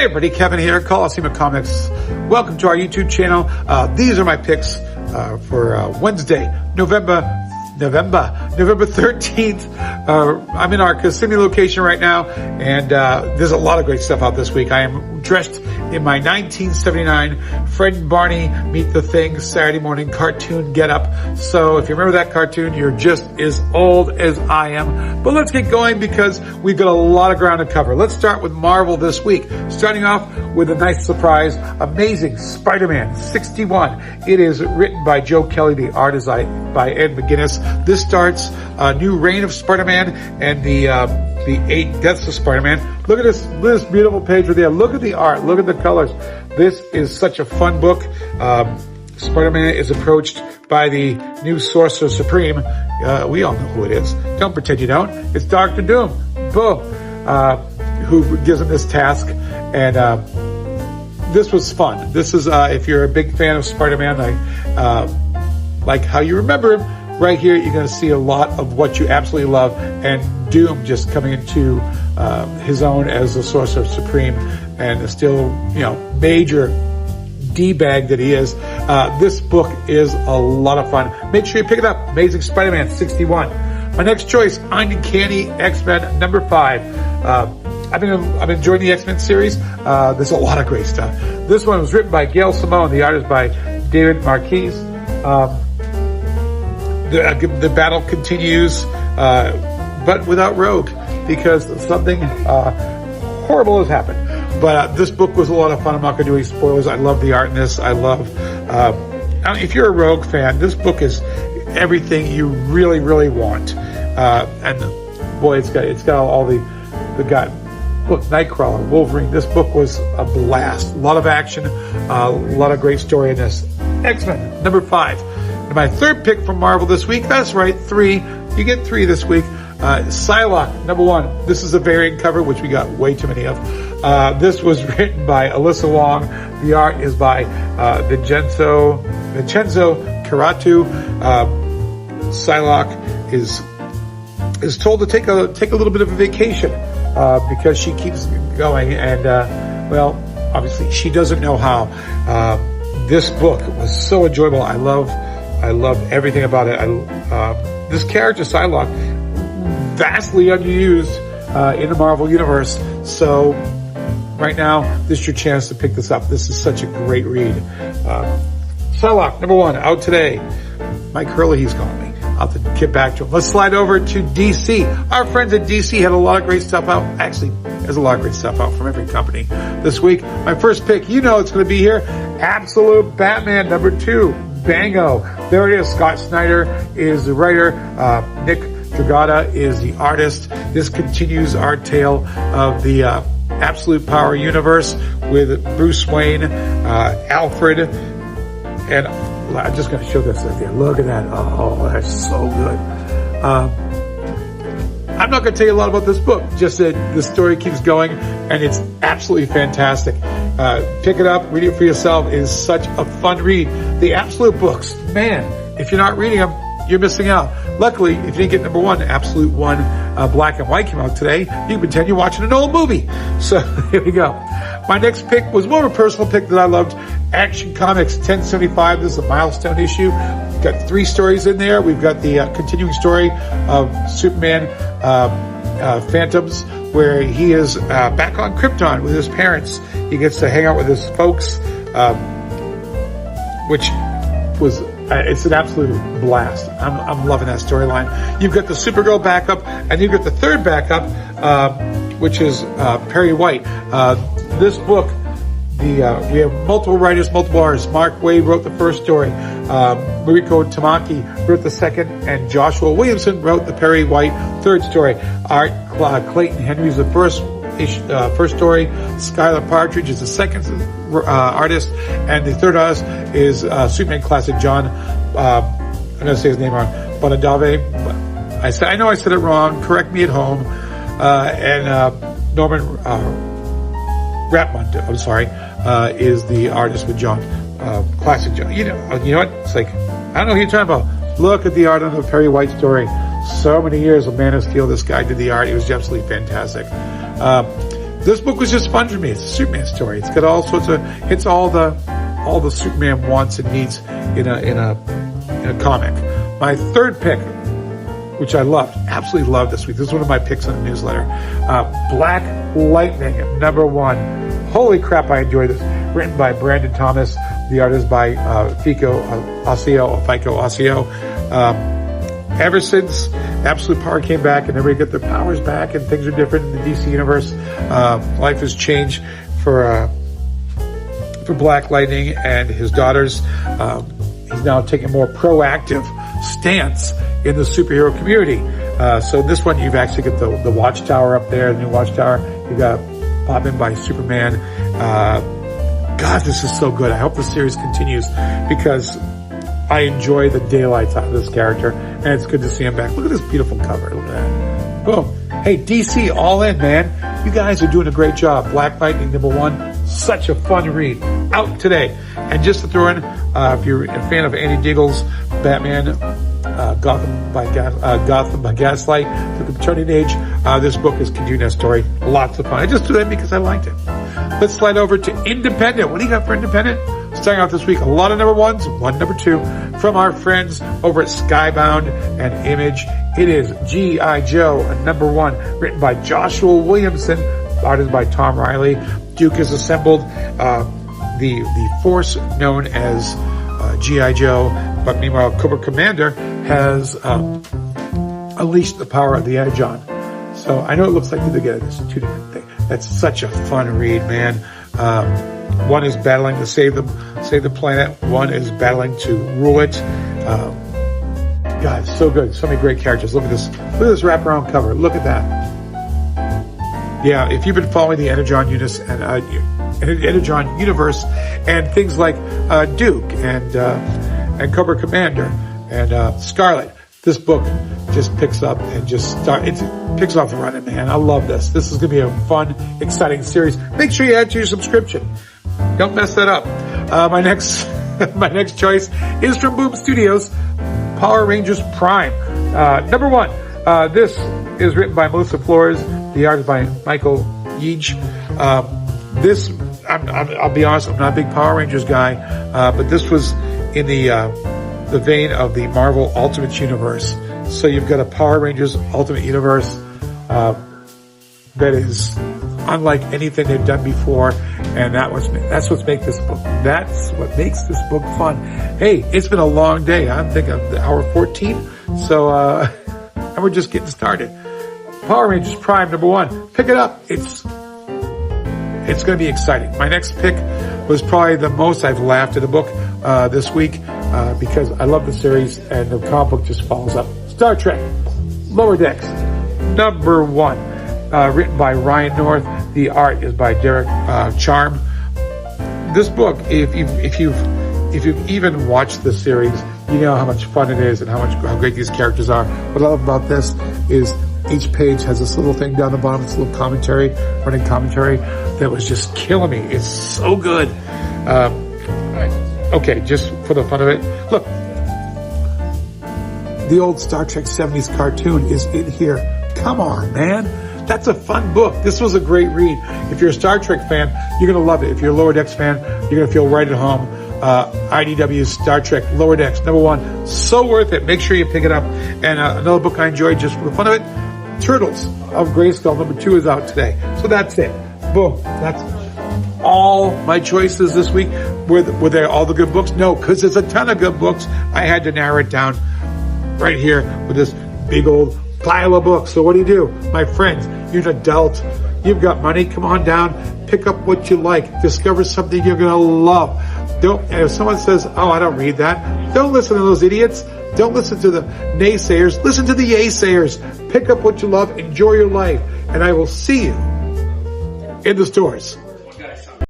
Hey everybody, Kevin here, Coliseum Comics. Welcome to our YouTube channel. These are my picks for Wednesday, November 13th. I'm in our Kissimmee location right now, and there's a lot of great stuff out this week. I am dressed in my 1979 Fred and Barney Meet the Thing Saturday morning cartoon getup. So if you remember that cartoon, you're just as old as I am. But let's get going because we've got a lot of ground to cover. Let's start with Marvel this week. Starting off with a nice surprise, Amazing Spider-Man 61. It is written by Joe Kelly. The art is by Ed McGuinness. This starts a new reign of Spider-Man and the 8 deaths of Spider-Man. Look at this beautiful page right there. Look at the art. Look at the colors. This is such a fun book. Spider-Man is approached by the new Sorcerer Supreme. We all know who it is. Don't pretend you don't. It's Dr. Doom. Boom. Who gives him this task. And this was fun. This is, if you're a big fan of Spider-Man, like how you remember him, right here, you're going to see a lot of what you absolutely love, and Doom just coming into his own as the Sorcerer Supreme, and still, major D-bag that he is. This book is a lot of fun. Make sure you pick it up. Amazing Spider-Man 61. My next choice, Uncanny X-Men number 5. I've been enjoying the X-Men series. There's a lot of great stuff. This one was written by Gail Simone. The art is by David Marquez. The battle continues, but without Rogue, because something horrible has happened. But this book was a lot of fun. I'm not going to do any spoilers. I love the art in this. I love, if you're a Rogue fan, this book is everything you really, really want. And boy, it's got all the look, Nightcrawler, Wolverine. This book was a blast. A lot of action, a lot of great story in this. X-Men number 5. And my third pick from Marvel this week, that's right, 3. You get 3 this week. Psylocke, number 1. This is a variant cover, which we got way too many of. This was written by Alyssa Wong. The art is by Vincenzo Caratu. Psylocke is told to take a little bit of a vacation because she keeps going, and well, obviously she doesn't know how. This book was so enjoyable. I love everything about it. This character, Psylocke, vastly underused in the Marvel Universe. So right now, this is your chance to pick this up. This is such a great read. Psylocke, number 1, out today. Mike Hurley, he's calling me. I'll have to get back to him. Let's slide over to DC. Our friends at DC had a lot of great stuff out. Actually, there's a lot of great stuff out from every company this week. My first pick, it's going to be here. Absolute Batman, number 2. Bango. There it is. Scott Snyder is the writer. Nick Dragotta is the artist. This continues our tale of the Absolute Power universe with Bruce Wayne, Alfred, and I'm just going to show this right there. Look at that. Oh, that's so good. I'm not going to tell you a lot about this book, just that the story keeps going, and it's absolutely fantastic. Pick it up, read it for yourself. It is such a fun read. The Absolute books, man, if you're not reading them, you're missing out. Luckily, if you didn't get number 1, Absolute 1 Black and White came out today, you can pretend you're watching an old movie. So here we go. My next pick was more of a personal pick that I loved. Action Comics 1075. This is a milestone issue. We've got 3 stories in there. We've got the continuing story of Superman Phantoms, where he is back on Krypton with his parents. He gets to hang out with his folks, which was it's an absolute blast. I'm loving that storyline. You've got the Supergirl backup, and you've got the third backup, which is Perry White. This book, we have multiple writers, multiple artists. Mark Waid wrote the first story. Mariko Tamaki wrote the second, and Joshua Williamson wrote the Perry White third story. Art Clayton Henry's the first story. Skylar Partridge is the second artist, and the third artist is Superman Classic John. I'm going to say his name wrong. Bonadave. I know I said it wrong. Correct me at home. And Norman Rapmund, I'm sorry, is the artist with John. Classic John. You know what? It's like, I don't know who you're talking about. Look at the art on the Perry White story. So many years of Man of Steel, this guy did the art. It was absolutely fantastic. this book was just fun for me. It's a Superman story. It's got all sorts of, it's all the Superman wants and needs in a comic. My third pick, which I loved, absolutely loved this week. This is one of my picks in the newsletter. Black Lightning, #1. Holy crap, I enjoyed this. Written by Brandon Thomas. The art is by Fico Ossio. Ever since Absolute Power came back and everybody got their powers back and things are different in the DC universe, life has changed for Black Lightning and his daughters. He's now taking a more proactive stance in the superhero community. So this one, you've actually got the Watchtower up there, the new Watchtower. You got Bobbin by Superman. God, this is so good. I hope the series continues because I enjoy the daylights out of this character, and it's good to see him back. Look at this beautiful cover. Look at that. Boom. Hey, DC, all in, man. You guys are doing a great job. Black Lightning, #1. Such a fun read. Out today. And just to throw in, if you're a fan of Andy Diggle's Batman, Gotham by Gaslight, The Turning Age, this book is continuing that story. Lots of fun. I just threw that because I liked it. Let's slide over to Independent. What do you got for Independent? Starting out this week, a lot of #1s, one #2 from our friends over at Skybound and Image. It is G.I. Joe, #1, written by Joshua Williamson, art is by Tom Riley. Duke has assembled the force known as G.I. Joe, but meanwhile, Cobra Commander has unleashed the power of the Energon. So I know it looks like they're two different things. That's such a fun read, man. One is battling to save the planet. One is battling to rule it. God, it's so good. So many great characters. Look at this wraparound cover. Look at that. Yeah, if you've been following the Energon universe and things like Duke and Cobra Commander and Scarlet, this book just picks up and it picks off the running, man. I love this. This is going to be a fun, exciting series. Make sure you add to your subscription. Don't mess that up. My next choice is from Boom Studios, Power Rangers Prime. #1. This is written by Melissa Flores. The art is by Michael Yeage. I'll be honest, I'm not a big Power Rangers guy, but this was in the vein of the Marvel Ultimate Universe. So you've got a Power Rangers Ultimate Universe that is unlike anything they've done before, and that's what makes this book. That's what makes this book fun. Hey, it's been a long day. I'm thinking of hour 14, so and we're just getting started. Power Rangers Prime #1. Pick it up. It's going to be exciting. My next pick was probably the most I've laughed at a book this week because I love the series and the comic book just follows up. Star Trek Lower Decks #1, written by Ryan North. The art is by Derek Charm. This book, if you've even watched the series, you know how much fun it is and how great these characters are. What I love about this is each page has this little thing down the bottom, this little running commentary that was just killing me. It's so good. Okay, just for the fun of it, look, the old Star Trek 70s cartoon is in here. Come on, man. That's a fun book. This was a great read. If you're a Star Trek fan, you're going to love it. If you're a Lower Decks fan, you're going to feel right at home. IDW's Star Trek Lower Decks #1. So worth it. Make sure you pick it up. And another book I enjoyed just for the fun of it, Turtles of Grayskull #2 is out today. So that's it. Boom. That's all my choices this week. Were there all the good books? No, because there's a ton of good books. I had to narrow it down right here with this big old pile of books. So what do? My friends, you're an adult. You've got money. Come on down. Pick up what you like. Discover something you're going to love. If someone says, oh, I don't read that, don't listen to those idiots. Don't listen to the naysayers. Listen to the yay-sayers. Pick up what you love. Enjoy your life. And I will see you in the stores.